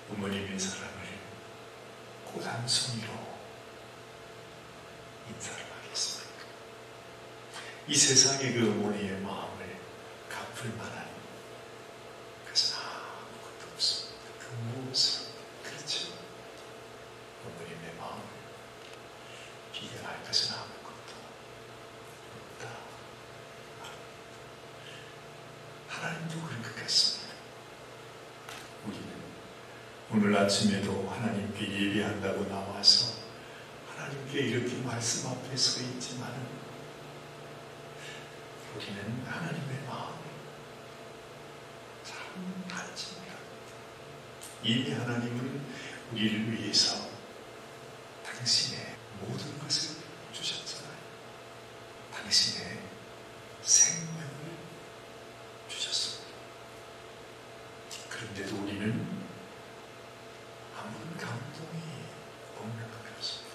부모님의 사랑을 고단순위로 인사를 하겠습니다. 이 세상의 그 어머니의 마음을 갚을 만한 것은 아무것도 없습니다. 그 무엇을, 그렇죠? 어머님의 마음을 비교할 것은 아무것도 없다. 하나님도 그럴 것 같습니다. 우리는 오늘 아침에도 하나님께 예배한다고 나와서 하나님께 이렇게 말씀 앞에 서 있지만 우리는 하나님의 마음을 참 알지 못합니다. 이미 하나님은 우리를 위해서 당신의 모든 것을 주셨잖아요. 당신의 생명을 주셨습니다. 그런데도 우리는 아무런 감동이 없는 것 같습니다.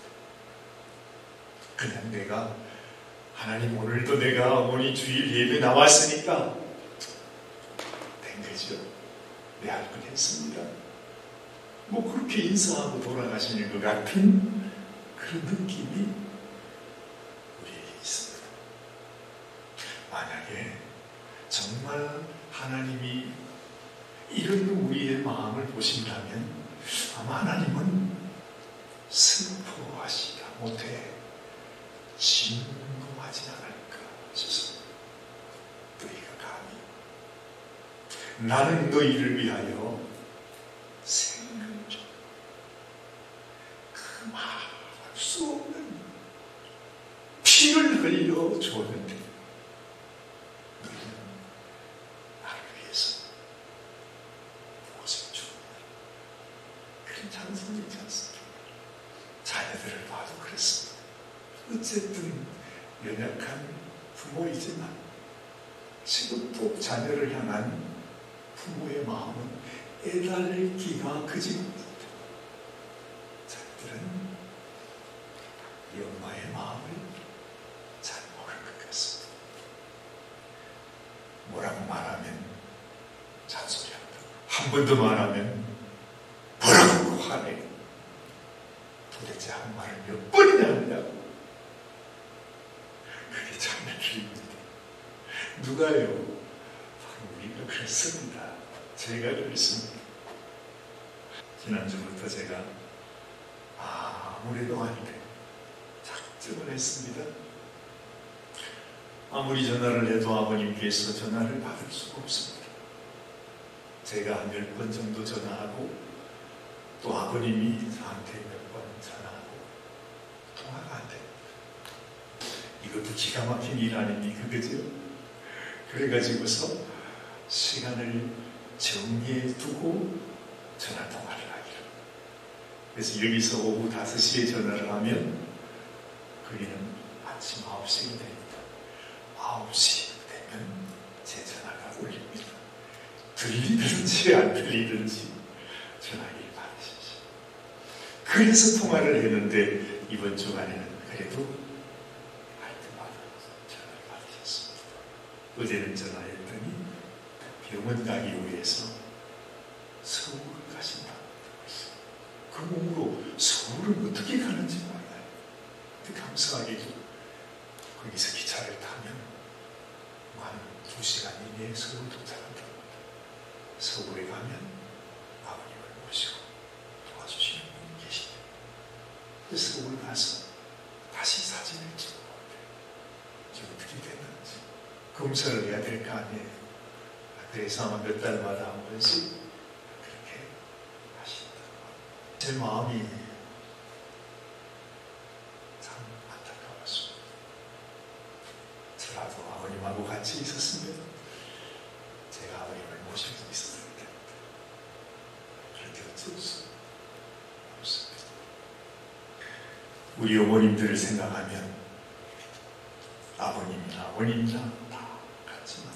그냥 내가 하나님 오늘도 내가 어머니 주일 예배 나왔으니까 된 거죠. 내 할 건 했습니다. 뭐 그렇게 인사하고 돌아가시는 것 같은 그런 느낌이 우리에게 있습니다. 만약에 정말 하나님이 이런 우리의 마음을 보신다면 아마 하나님은 슬퍼하시다 못해 진노하지 않을까 싶습니다. 너희가 감히 나는 너희를 위하여 생명을 줘. 그 말할 수 없는 피를 흘려 줬는데 너희는 나를 위해서 무엇을 줬느냐. 그런 찬송이지 않습니까? 자녀들을 봐도 그렇습니다. 어쨌든 연약한 부모이지만 지금도 자녀를 향한 부모의 마음은 애달기가 그지 못합니다. 자녀들은 이 엄마의 마음을 잘 모를 것 같습니다. 뭐라고 말하면 잔소리한다. 한 번 더 말하면 뭐라고 화내. 도대체 한 말을 몇 번이나 하냐고. 그게 자녀들입니다. 누가요? 바로 우리가 그렇습니다. 제가 그렇습니다. 지난주부터 제가 아무래도 아닌데 작정을 했습니다. 아무리 전화를 해도 아버님께서 전화를 받을 수가 없습니다. 제가 한 10번 정도 전화하고 또 아버님이 저한테 몇 번 전화하고 통화가 안 됩니다. 이것도 기가 막힌 일 아닙니까? 그죠? 그래가지고서 시간을 정리해 두고 전화 통화를 하기로. 그래서 여기서 오후 5시에 전화를 하면 거기는 아침 9시가 됩니다. 9시 되면 제 전화가 울립니다. 들리든지 안 들리든지 전화기를 받으십시오. 그래서 통화를 했는데 이번 주간에는 그래도 할 때마다 전화를 받으셨습니다. 어제는 전화했더니 병원 가기 위해서 서울을 가신다고 했어요. 그 몸으로 서울을 어떻게 가는지 몰라요. 근데 감사하게도 거기서 기차를 타면 한 2시간 이내에 서울 도착한다고 합니다. 서울에 가면 아버님을 모시고 도와주시는 분이 계십니다. 그래서 서울 가서 다시 사진을 찍어보는데 이게 어떻게 됐는지 검사를 해야 될 거 아니에요. 그래서 아마 몇 달마다 한 번씩 그렇게 하신다고 합니다. 제 마음이 참 안타까웠습니다. 저라도 아버님하고 같이 있었으면 제가 아버님을 모실 수 있었을 텐데 그렇게 어쩔 수 없습니다. 우리 어머님들을 생각하면 아버님이나 어머님이나 다 같지만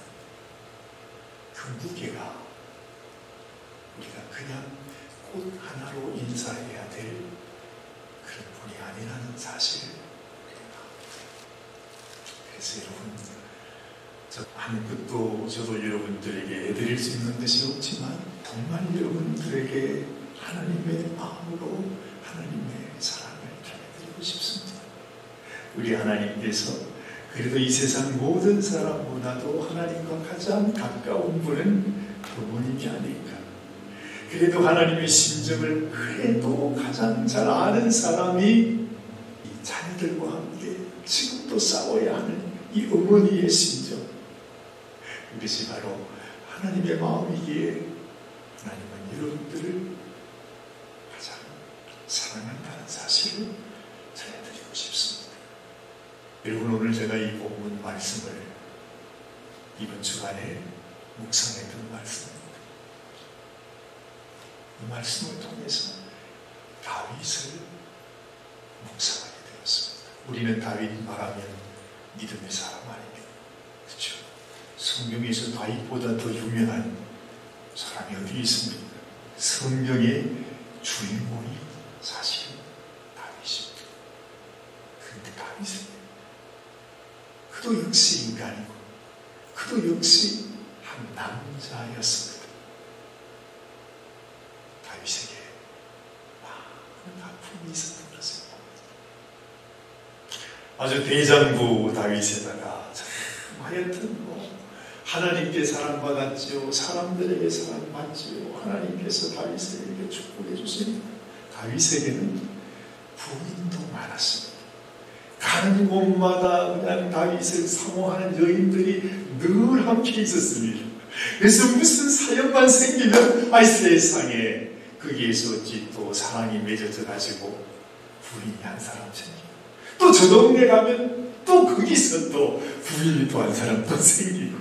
그 무게가 우리가 그냥 꽃 하나로 인사해야 될 그런 분이 아니라는 사실을 우리가 그래서 여러분 저 아무것도 저도 여러분들에게 해드릴 수 있는 것이 없지만 정말 여러분들에게 하나님의 마음으로 하나님의 사랑을 전해드리고 싶습니다. 우리 하나님께서 그래도 이 세상 모든 사람보다도 하나님과 가장 가까운 분은 부모님이 아닐까. 그래도 하나님의 심정을 그래도 가장 잘 아는 사람이 이 자녀들과 함께 지금도 싸워야 하는 이 어머니의 심정, 그것이 바로 하나님의 마음이기에 하나님은 여러분들을 가장 사랑한다는 사실을 전해드리고 싶습니다. 여러분, 오늘 제가 이 본문 말씀을 이번 주간에 묵상했던 말씀입니다. 이 말씀을 통해서 다윗을 묵상하게 되었습니다. 우리는 다윗 말하면 믿음의 사람 아닙니까? 그렇죠? 성경에서 다윗보다 더 유명한 사람이 어디 있습니까? 성경의 주인공이 사실은 다윗입니다. 그런데 다윗은 그도 역시 인간이고 그도 역시 한 남자였습니다. 다윗에게 많은 아픔이 있었던 것을 봅니다. 아주 대장부 다윗에다가 참 하여튼 하나님께 사랑받았지요, 사람들에게 사랑받지요, 하나님께서 다윗에게 축복해 주시니까 다윗에게는 부인도 많았습니다. 가는 곳마다 그냥 다윗을 사모하는 여인들이 늘 함께 있었습니다. 그래서 무슨 사연만 생기면 아이 세상에 거기에서 어찌 또 사랑이 맺어져 가지고 부인이 한 사람 생기고, 또 저 동네 가면 또 거기서 또 부인이 또 한 사람 또 생기고,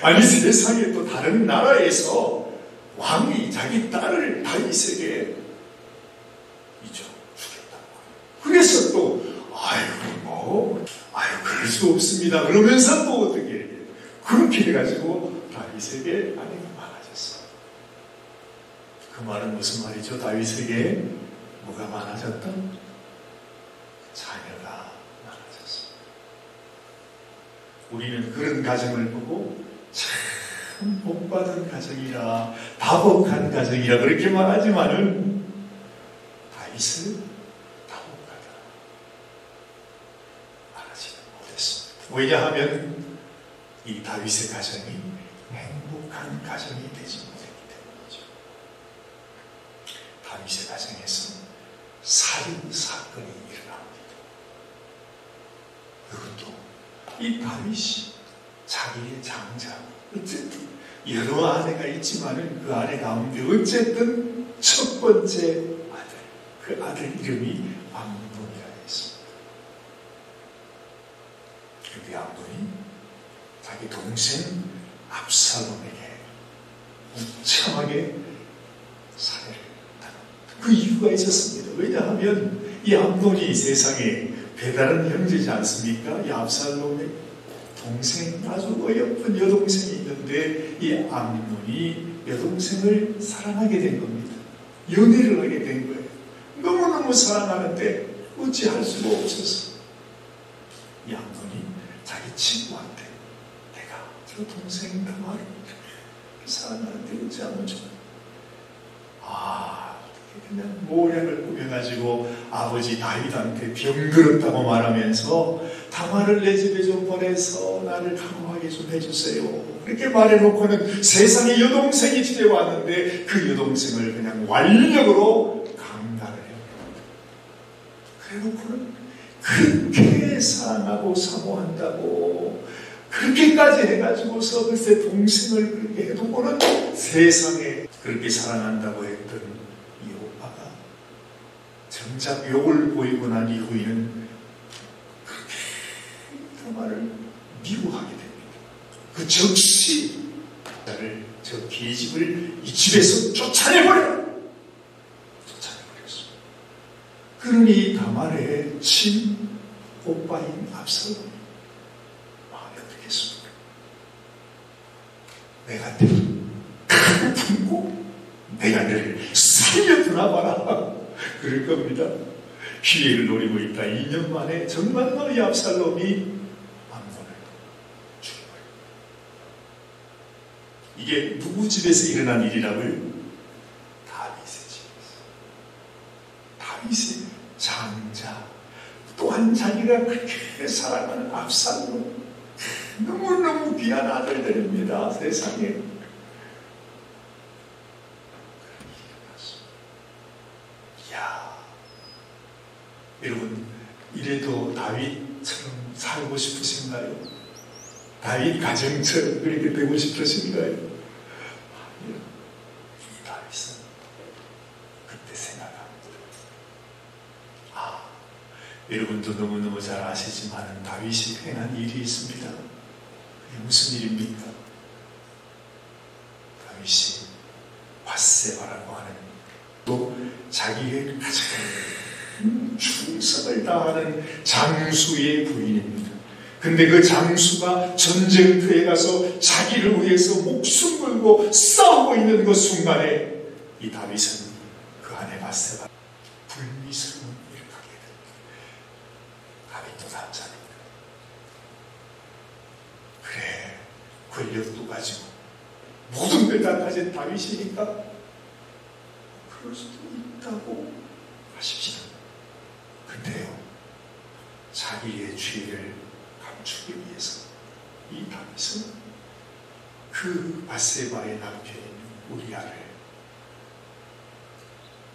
아니 세상에 또 다른 나라에서 왕이 자기 딸을 다윗에게 주겠다고, 그래서 또 그럴 수 없습니다 그러면서 또 어떻게 그렇게 해가지고 다윗에게 아내가 많아졌어. 그 말은 무슨 말이죠? 다윗에게 뭐가 많아졌다? 자녀가 많아졌어. 우리는 그런 가정을 보고 참 복받은 가정이라, 다복한 가정이라 그렇게 말하지만은 다윗은 다복하다 말하지는 못했습니다. 왜냐하면 이 다윗의 가정이 행복한 가정이 되지 못했기 때문이죠. 다윗의 가정에서 살인 사건이 일어납니다. 그것도 이 다윗이 자기의 장자, 어쨌든 여러 아내가 있지만은 그 아내 가운데 어쨌든 첫 번째 아들, 그 아들 이름이 암논이라 했습니다. 그런데 암논이 자기 동생 압살롬에게 무참하게 살해를 당합니다. 그 이유가 있었습니다. 왜냐하면 이 암논이 세상에 배다른 형제지 않습니까? 이 압살롬의 동생, 아주 어여쁜 여동생이 있는데 이 암논이 여동생을 사랑하게 된 겁니다. 연애를 하게 된 거예요. 너무너무 사랑하는데 어찌할 수가 없어서 이 암논이 자기 친구한테 내가 저 동생 다말을 사랑하는데 어찌하면 좋아. 그냥 모략을 꾸며가지고 아버지 다윗한테 병들었다고 말하면서 다말을 내 집에 좀 보내서 나를 강호하게 좀 해주세요. 그렇게 말해놓고는 세상에 여동생이 집에 왔는데 그 여동생을 그냥 완력으로 강간을 해요. 그래놓고는 그렇게 사랑하고 사모한다고 그렇게까지 해가지고서 글쎄 동생을 그렇게 해놓고는 세상에 그렇게 사랑한다고 했던 정작 욕을 보이고 난 이후에는 그렇게 다말을 미워하게 됩니다. 그 즉시 저 계집을 이 집에서 쫓아내버렸어. 그러니 다말의 친오빠인 압살롬이 마음에 들겠습니까? 내가 칼을 품고 내가 너를 살려두나 봐라. 그럴 겁니다. 기회를 노리고 있다. 2년 만에 정말로 이 압살롬이 암논을 죽여버립니다. 이게 누구 집에서 일어난 일이라고요? 다윗의 집. 다윗의 장자, 또한 자기가 그렇게 사랑하는 압살롬, 너무너무 귀한 아들들입니다. 세상에. 이야, 여러분, 이래도 다윗처럼 살고 싶으신가요? 다윗 가정처럼 그렇게 되고 싶으신가요? 이 다윗은 그때 생각합니다. 여러분도 너무너무 잘 아시지만 다윗이 행한 일이 있습니다. 그게 무슨 일입니까? 다윗이 밧세바라고 하는 또 자기의 가장 충성을 다하는 장수의 부인입니다. 근데 그 장수가 전쟁터에 가서 자기를 위해서 목숨 걸고 싸우고 있는 그 순간에 이 다윗은 그 아내 밧세바 불미스러운 일을 하게 됩니다. 다윗도 남자입니다. 그래, 권력도 가지고 모든 걸 다 가진 다윗이니까 그럴 수도 있다고 하십시오. 근데요, 자기의 죄를 감추기 위해서 이 다윗은 그 밧세바의 남편인 우리아를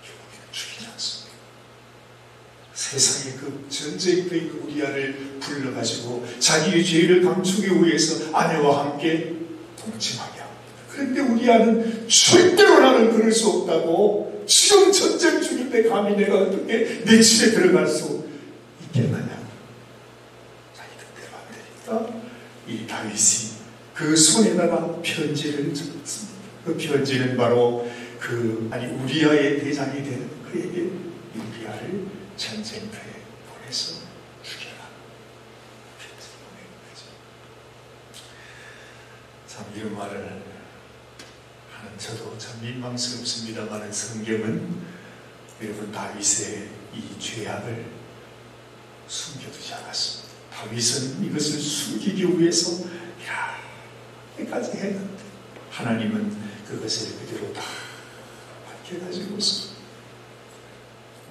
결국에는 죽이지 않습니다. 세상의 그 전쟁터의 그 우리아를 불러가지고 자기의 죄를 감추기 위해서 아내와 함께 동침하게 합니다. 그런데 우리아는 절대로 나는 그럴 수 없다고, 지금 전쟁 중인데 감히 내가 어떻게 내 집에 들어갈 수 있겠느냐. 이 다윗이 그 손에다가 편지를 적었습니다. 그 편지는 바로 우리아의 대장이 되는 그에게 우리아를 전쟁터에 보내서 죽여라. 편지를 보낸 거죠. 참 이런 말을 하는 저도 참 민망스럽습니다만 성경은 여러분 다윗의 이 죄악을 숨겨두지 않았습니다. 다윗은 이것을 숨기기 위해서 이렇게까지 했는데 하나님은 그것을 그대로 다 밝혀가지고서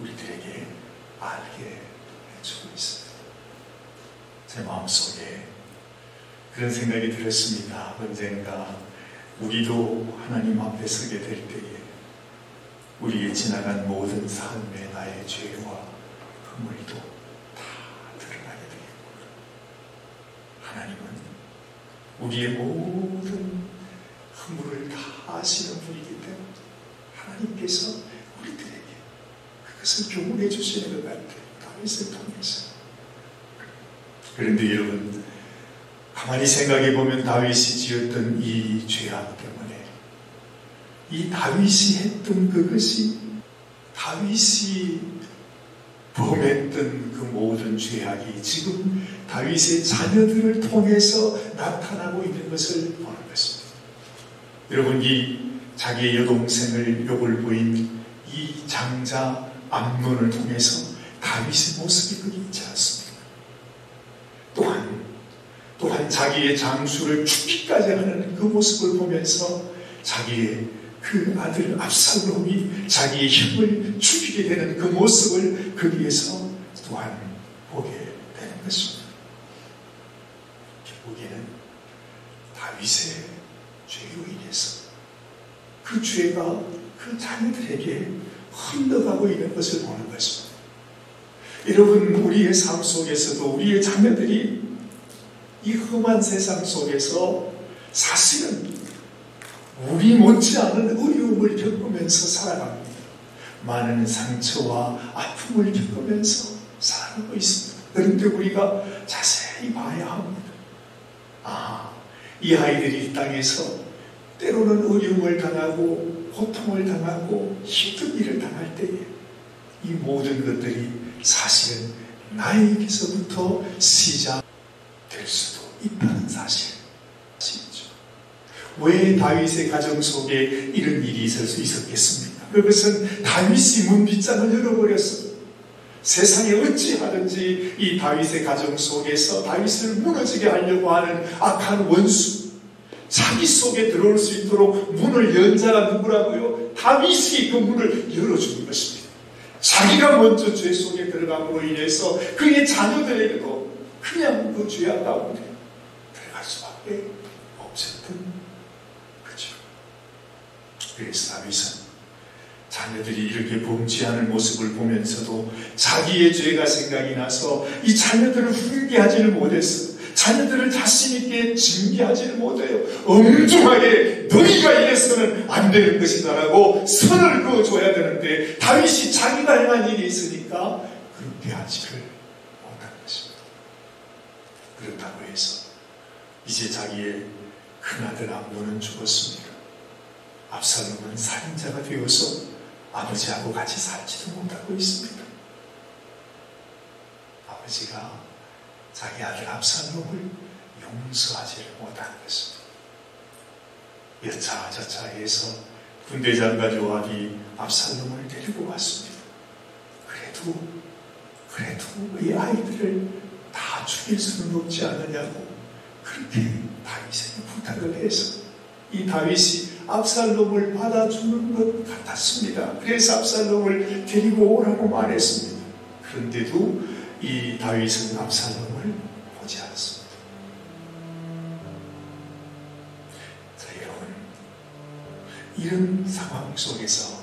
우리들에게 알게 해주고 있습니다. 제 마음속에 그런 생각이 들었습니다. 언젠가 우리도 하나님 앞에 서게 될 때에 우리의 지나간 모든 삶의 나의 죄와 허물도 하나님은 우리의 모든 허물을 다 아시는 분이기 때문에 하나님께서 우리들에게 그것을 교훈해 주시는 것 같아요. 다윗을 통해서. 그런데 여러분, 가만히 생각해 보면 다윗이 지었던 이 죄악 때문에 이 다윗이 했던 그것이 다윗이 범했던 그 모든 죄악이 지금 다윗의 자녀들을 통해서 나타나고 있는 것을 보는 것입니다. 여러분, 이 자기의 여동생을 욕을 보인 이 장자 암논을 통해서 다윗의 모습이 거기 있지 않습니다. 또한 자기의 장수를 죽기까지 하는 그 모습을 보면서 자기의 그 아들 압살롬이 자기의 힘을 죽이게 되는 그 모습을 거기에서 또한 보게 되는 것입니다. 결국에는 다윗의 죄로 인해서 그 죄가 그 자녀들에게 흘러가고 있는 것을 보는 것입니다. 여러분, 우리의 삶 속에서도 우리의 자녀들이 이 험한 세상 속에서 사실은 우리 못지않은 어려움을 겪으면서 살아갑니다. 많은 상처와 아픔을 겪으면서 살아가고 있습니다. 그런데 우리가 자세히 봐야 합니다. 이 아이들이 이 땅에서 때로는 어려움을 당하고 고통을 당하고 힘든 일을 당할 때에 이 모든 것들이 사실은 나에게서부터 시작될 수도 있다는 사실이죠. 왜 다윗의 가정 속에 이런 일이 있을 수 있었겠습니까? 그것은 다윗이 문빗장을 열어버렸습니다. 세상에 어찌하든지 이 다윗의 가정 속에서 다윗을 무너지게 하려고 하는 악한 원수, 자기 속에 들어올 수 있도록 문을 연 자가 누구라고요? 다윗이 그 문을 열어주는 것입니다. 자기가 먼저 죄 속에 들어감으로 인해서 그의 자녀들에게도 그냥 그 죄악 가운데 들어갈 수밖에 없었던 거죠. 그래서 다윗은 자녀들이 이렇게 범죄하는 모습을 보면서도 자기의 죄가 생각이 나서 이 자녀들을 훈계하지를 못했어. 자녀들을 자신있게 징계하지를 못해요. 엄중하게 너희가 이래서는 안 되는 것이다라고 선을 그어줘야 되는데 다윗이 자기가 행한 일이 있으니까 그렇게 하지를 못한 것입니다. 그렇다고 해서 이제 자기의 큰아들 암논은 죽었습니다. 압살롬은 살인자가 되어서 아버지하고 같이 살지도 못하고 있습니다. 아버지가 자기 아들 압살롬을 용서하지를 못하는 것입니다. 여차저차 해서 군대장과 요압이 압살롬을 데리고 왔습니다. 그래도 이 아이들을 다 죽일 수는 없지 않느냐고 그렇게 다윗에게 부탁을 해서 이 다윗이 압살롬을 받아주는 것 같았습니다. 그래서 압살롬을 데리고 오라고 말했습니다. 그런데도 이 다윗은 압살롬을 보지 않습니다. 자, 여러분, 이런 상황 속에서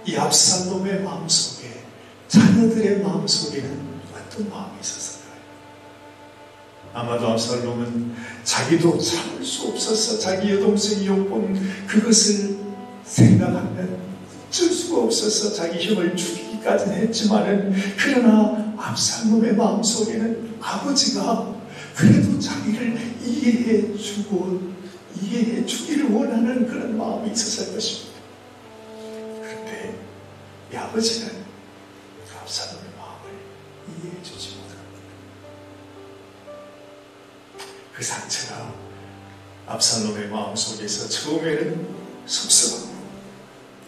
이 압살롬의 마음속에, 자녀들의 마음속에는 어떤 마음이 있었을까요? 아마도 압살롬은 자기도 참을 수 없어서 자기 여동생이 엿본 그것을 생각하면 어쩔 수가 없어서 자기 형을 죽이기까지는 했지만은, 그러나 압살롬의 마음속에는 아버지가 그래도 자기를 이해해 주기를 원하는 그런 마음이 있었을 것입니다. 그런데 이 아버지는 압살롬의 마음을 이해해 주지 못합니다. 그 상처가 압살롬의 마음속에서 처음에는 섭섭하고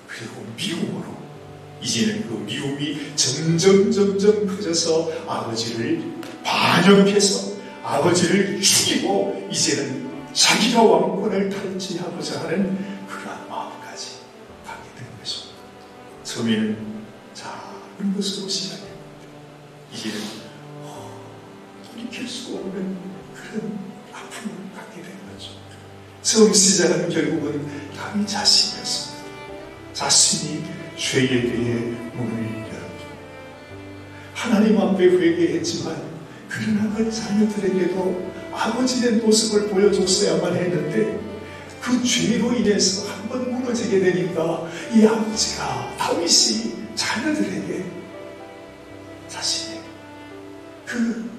그리고 미움으로, 이제는 그 미움이 점점 커져서 아버지를 반역해서 아버지를 죽이고 이제는 자기가 왕권을 탈취하고자 하는 그러한 마음까지 갖게 된 것입니다. 처음에는 작은 것으로 시작했는데 이제는 돌이킬 수 없는 그런 아픔을 갖게 된 거죠. 처음 시작은 결국은 다윗 자신이었습니다. 자신이 죄에 대해 문을 열었죠. 하나님 앞에 회개했지만 그러나 그 자녀들에게도 아버지의 모습을 보여줬어야만 했는데 그 죄로 인해서 한번 무너지게 되니까 이 아버지가, 다윗이 자녀들에게 자신의 그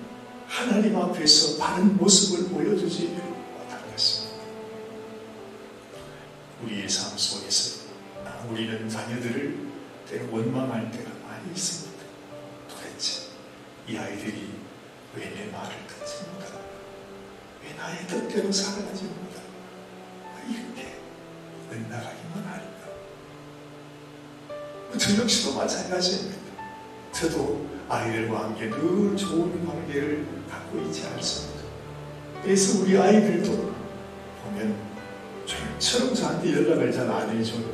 하나님 앞에서 바른 모습을 보여주지 못한 것입니다. 우리의 삶 속에서 우리는 자녀들을 때로 원망할 때가 많이 있습니다. 도대체 이 아이들이 왜 내 말을 듣지 못할까? 왜 나의 뜻대로 살아가지 못할까? 왜 이렇게 엇나가기만 할까? 저 역시도 마찬가지입니다. 저도 아이들과 함께 늘 좋은 관계를 갖고 있지 않습니다. 그래서 우리 아이들도 보면 저처럼 저한테 연락을 잘 안 해줘요.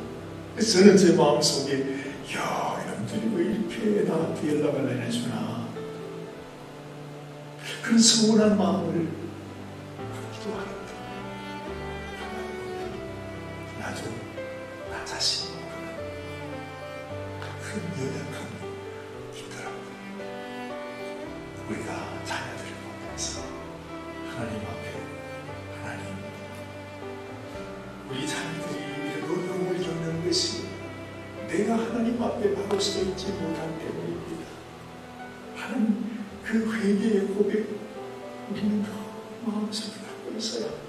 그래서 저는 제 마음속에 이놈들이 왜 이렇게 나한테 연락을 안 해주나, 그런 서운한 마음을 갖기도 하겠다. 나도 나 자신이 그런 연약함이 있더라고요. 우리가 자녀들을 보면서 하나님 앞에, 하나님, 우리 자녀들이 이런 어려움을 겪는 것이 내가 하나님 앞에 바로 서 있지 못한 때문입니다 하는 그 회개의 고백, 우리는 마음속에 갖고 있어야 합니다.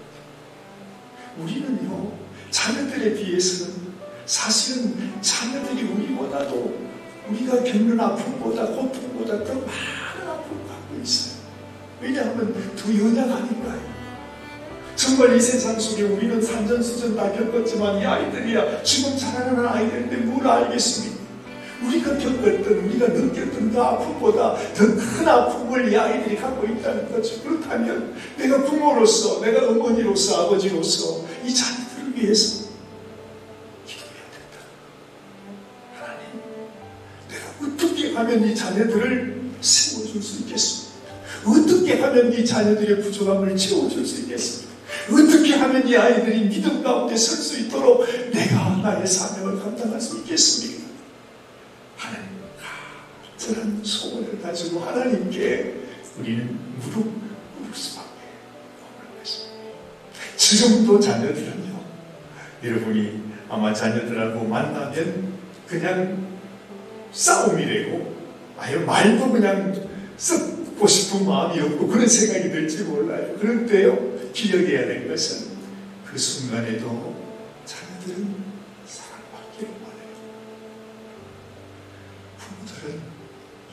우리는요, 자녀들에 비해서는 사실은 자녀들이 우리보다도, 우리가 겪는 아픔보다, 고통보다 더 많은 아픔을 갖고 있어요. 왜냐하면 더 연약하니까요. 정말 이 세상 속에 우리는 산전수전 다 겪었지만 이 아이들이야 지금 자라나는 아이들인데 뭘 알겠습니까? 우리가 겪었던, 우리가 느꼈던 그 아픔보다 더 큰 아픔을 이 아이들이 갖고 있다는 거죠. 그렇다면 내가 부모로서, 내가 어머니로서, 아버지로서 이 자녀들을 위해서 기도해야 된다. 하나님, 내가 어떻게 하면 이 자녀들을 세워줄 수 있겠습니까? 어떻게 하면 이 자녀들의 부족함을 채워줄 수 있겠습니까? 어떻게 하면 이 아이들이 믿음 가운데 설 수 있도록 내가 나의 사명을 감당할 수 있겠습니까? 하나님 간절한 소원을 가지고 하나님께 우리는 무릎 꿇을 수밖에 없는 것입니다. 지금도 자녀들은요, 여러분이 아마 자녀들하고 만나면 그냥 싸움이 되고 아예 말도 그냥 썩고 싶은 마음이 없고 그런 생각이 들지 몰라요. 그럴 때요, 기억해야 될 것은 그 순간에도 자녀들은 사랑받기를 원해요. 부모들은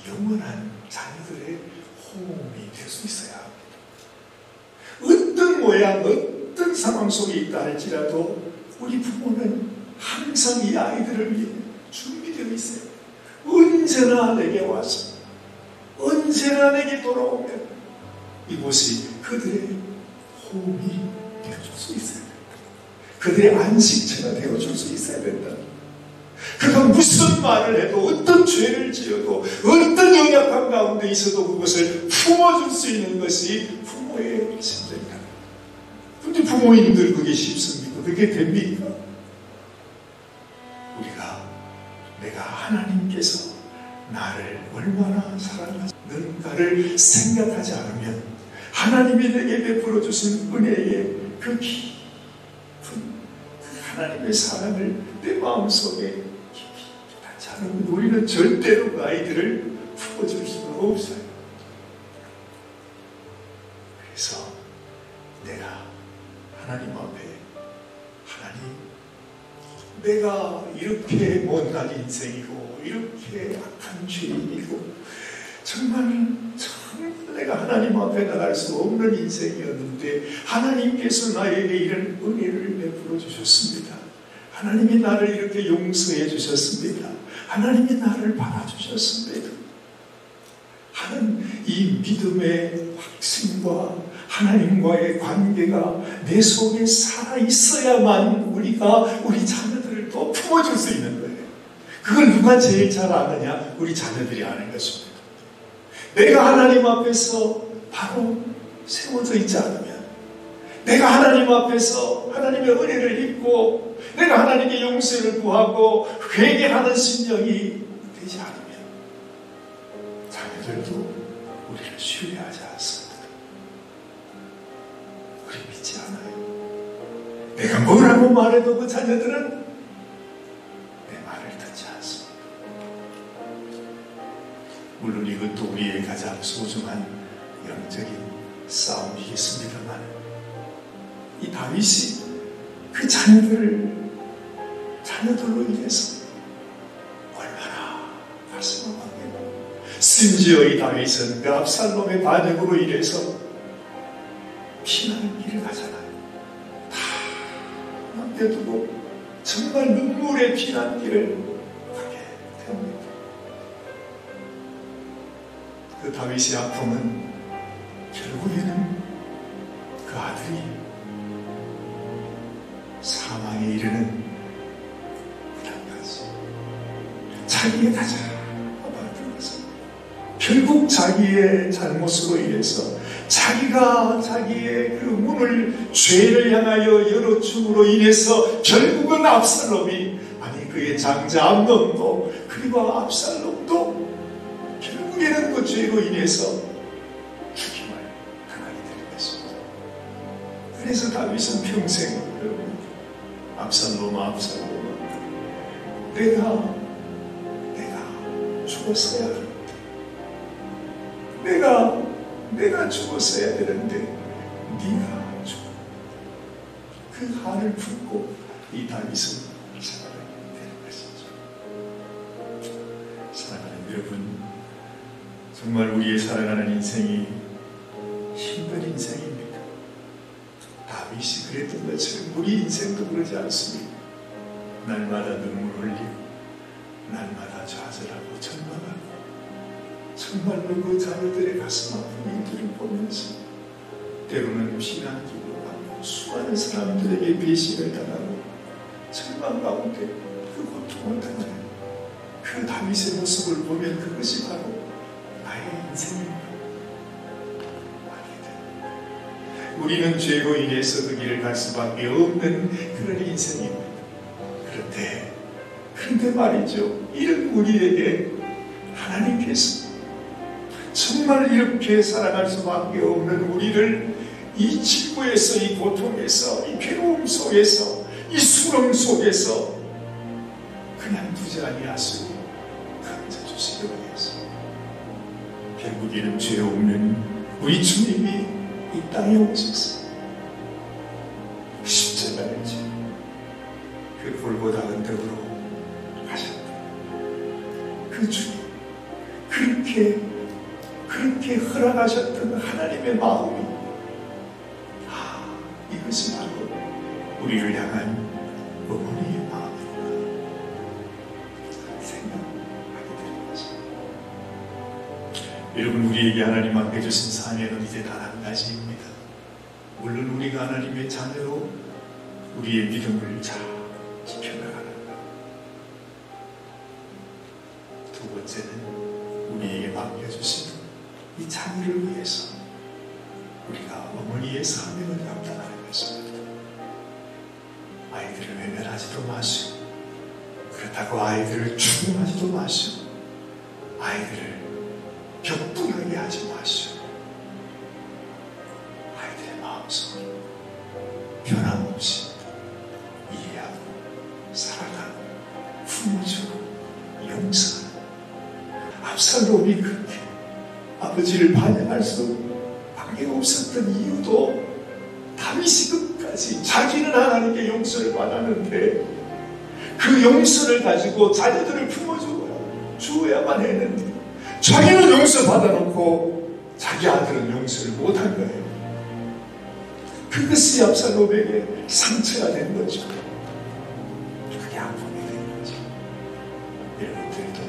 영원한 자녀들의 호흡이 될 수 있어야 합니다. 어떤 모양, 어떤 상황 속에 있다 할지라도 우리 부모는 항상 이 아이들을 위해 준비되어 있어요. 언제나 내게 와서 언제나 내게 돌아오면 이곳이 그들의 호흡이 되어줄 수 있어야 된다. 그들의 안식처가 되어줄 수 있어야 된다. 그가 무슨 말을 해도 어떤 죄를 지어도 어떤 연약함 가운데 있어도 그것을 품어줄 수 있는 것이 부모의 심정이다. 근데 부모님들 그게 쉽습니까? 그게 됩니까? 내가 하나님께서 나를 얼마나 사랑하는가를 생각하지 않으면 하나님이 내게 베풀어 주신 은혜의 그 깊은 하나님의 사랑을 내 마음속에 깊이 닿지 않으면 우리는 절대로 그 아이들을 품어줄 수가 없어요. 그래서 내가 하나님 앞에 내가 이렇게 못난 인생이고 이렇게 악한 죄인이고 정말 내가 하나님 앞에 나갈 수 없는 인생이었는데 하나님께서 나에게 이런 은혜를 베풀어 주셨습니다. 하나님이 나를 이렇게 용서해 주셨습니다. 하나님이 나를 받아주셨습니다. 하는 이 믿음의 확신과 하나님과의 관계가 내 속에 살아있어야만 우리가 우리 자녀들을 또 품어줄 수 있는 거예요. 그걸 누가 제일 잘 아느냐? 우리 자녀들이 아는 것입니다. 내가 하나님 앞에서 바로 세워져 있지 않으면, 내가 하나님 앞에서 하나님의 은혜를 입고 내가 하나님의 용서를 구하고 회개하는 심령이 되지 않으면 자녀들도 우리를 신뢰하지 않습니다. 우리 믿지 않아요. 내가 뭐라고 말해도 그 자녀들은 내 말을 듣지 않습니다. 물론 이것도 우리의 가장 소중한 영적인 싸움이겠습니다만, 이 다윗이 그 자녀들로 인해서 얼마나 가슴 아프고, 심지어 이 다윗은 그 압살롬의 반역으로 인해서 피나는 길을 가잖아요. 다 남겨두고 정말 눈물의 피난 길을 가게 됩니다. 그 다윗의 아픔은 결국에는 그 아들이 사망에 이르는 그날까지 자기의 가장 아팠던 것은 결국 자기의 잘못으로 인해서 자기가 자기의 그 문을 죄를 향하여 열어줌으로 인해서 결국은 압살롬이, 아니 그의 장자 암논도 그리고 압살롬도 결국에는 그 죄로 인해서 죽임을 당하게 되는 것입니다. 그래서 다윗은 평생 압살롬아 내가 죽었어야 하는데, 내가 죽었어야 되는데 네가 죽어. 그 한을 품고 이 다윗은 살아가게 되는 것이죠. 사랑하는 여러분, 정말 우리의 살아가는 인생이 힘든 인생입니다. 다윗이 그랬던 것처럼 우리 인생도 그러지 않습니까? 날마다 눈물 흘리고 날마다 좌절하고 절망하고 정말로 그 자녀들의 가슴 아픈 일들을 보면서 때로는 피난기도 하고 수많은 사람들에게 배신을 당하고 절망 가운데 그 고통을 당하는 그 그 다윗의 모습을 보면 그것이 바로 나의 인생입니다. 우리는 죄로 인해서 그 길을 갈 수밖에 없는 그런 인생입니다. 그런데 말이죠, 이런 우리에게 하나님께서 정말 이렇게 살아갈 수밖에 없는 우리를 이 질고에서, 이 고통에서, 이 괴로움 속에서, 이 수렁 속에서 그냥 두지 아니하시고 건져주시기 위해서 결국에는 죄 없는 우리 주님이 이 땅에 오셔서 십자가를 지고 그 골고다 언덕으로 가셨다. 그 주님, 그렇게 허락하셨던 하나님의 마음이, 이것이 바로 우리를 향한 어머니의 마음이구나 생각하게 되는 것입니다. 여러분, 우리에게 하나님 앞에 주신 사명은 이제 단 한 가지입니다. 물론 우리가 하나님의 자녀로 우리의 믿음을 잘 지켜나가는 것. 두 번째는 우리에게 맡겨주신 이 자녀를 위해서 우리가 어머니의 사명을 감당하는 것입니다. 아이들을 외면하지도 마시고, 그렇다고 아이들을 추궁하지도 마시고, 아이들을 격분하게 하지 마시고, 아이들의 마음속으로 변함없이 이해하고 사랑하고 품어주고 용서하고. 압살롬이 그렇게 아버지를 반역할 수 밖에 없었던 이유도 다윗이 끝까지 자기는 하나님께 용서를 받았는데 그 용서를 가지고 자녀들을 품어주어야만 했는데 자기는 용서 받아놓고 자기 아들은 용서를 못한 거예요. 그것이 압살롬에게 상처가 된 거죠. 그게 아픔이 된 거죠. 여러분들도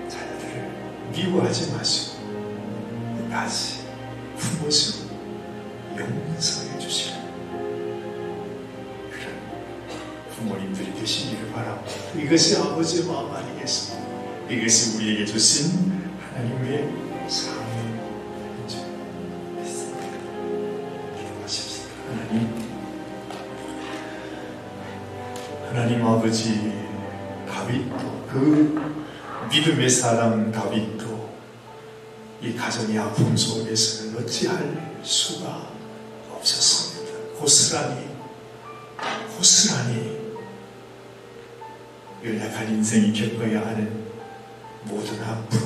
자녀들을 미워하지 마시고 끝까지 품어주고 용서해 주시는 그런 부모님들이 되시기를 바랍니다. 이것이 아버지의 마음 아니겠습니까? 이것이 우리에게 주신 하나님의 사명이죠. 기도하십시오. 하나님 아버지, 다윗도, 그 믿음의 사람 다윗도 이 가정의 아픔 속에서는 어찌할 수가 없었습니다. 고스란히 연약한 인생이 겪어야 하는 모든 아픔,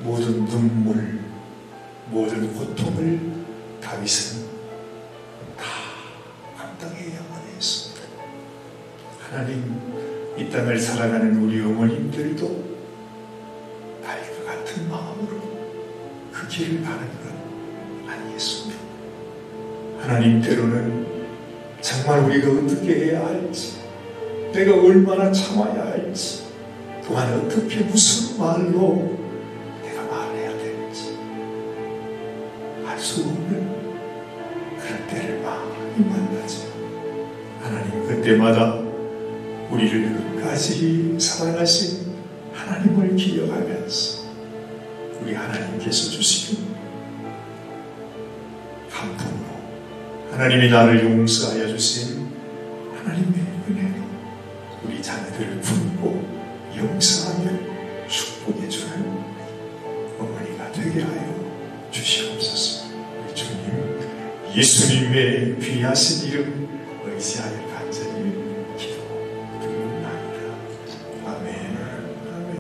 모든 눈물, 모든 고통을 다윗은 다 감당해야만 했습니다. 하나님, 이 땅을 살아가는 우리 어머님들도 다윗과 같은 마음으로 그 길을 가는 건 아니겠습니까? 하나님, 때로는 정말 우리가 어떻게 해야 할지, 내가 얼마나 참아야 할지, 또한 어떻게 무슨 말로 내가 말해야 될지 알 수 없는 그런 때를 많이 만나죠. 하나님, 그때마다 우리를 끝까지 사랑하신 하나님을 기억하면서 우리 하나님께서 주시는 감동으로 하나님이 나를 용서하여 주신 하나님의 은혜로 우리 자녀들을 품고 용서하며 축복해 주는 어머니가 되게 하여 주시옵소서. 우리 주님 예수님의 귀하신 이름 의지하여